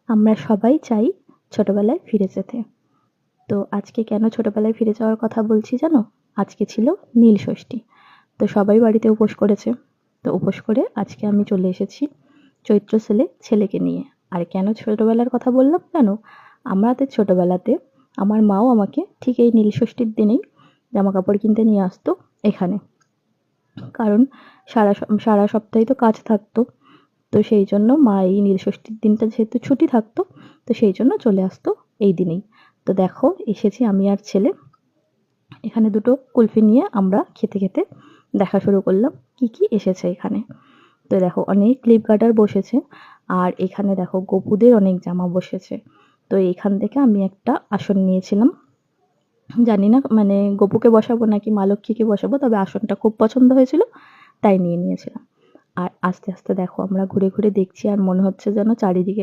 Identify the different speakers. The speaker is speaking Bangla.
Speaker 1: আমরা সবাই চাই ছোটবেলায় ফিরে যেতে। তো আজকে কেন ছোটবেলায় ফিরে যাওয়ার কথা বলছি জানো? আজকে ছিল নীলষষ্ঠী। তো সবাই বাড়িতে উপোস করেছে। তো উপোস করে আজকে আমি চলে এসেছি চৈত্র সেলে ছেলেকে নিয়ে। আর কেন ছোটবেলার কথা বললাম জানো? আমাদের ছোটবেলাতে আমার মাও আমাকে ঠিক এই নীলষষ্ঠীর দিনেই জামাকাপড় কিনতে নিয়ে আসতো এখানে। কারণ সারা সপ্তাহে তো কাজ থাকতো। তো সেই জন্য মা এই নীলষষ্ঠীর দিনটা যেহেতু ছুটি থাকতো, তো সেই জন্য চলে আসতো এই দিনেই। তো দেখো এসেছি আমি আর ছেলে। এখানে দুটো কুলফি নিয়ে আমরা খেতে খেতে দেখা শুরু করলাম কি কি এসেছে এখানে। তো দেখো অনেক ক্লিপ গার্ডার বসেছে, আর এখানে দেখো গপুদের অনেক জামা বসেছে। তো এখান থেকে আমি একটা আসন নিয়েছিলাম। জানি না মানে গপুকে বসাবো নাকি মা লক্ষ্মীকে বসাবো, তবে আসনটা খুব পছন্দ হয়েছিল তাই নিয়েছিলাম। আর আস্তে আস্তে দেখো আমরা ঘুরে ঘুরে দেখছি, আর মনে হচ্ছে যেন চারিদিকে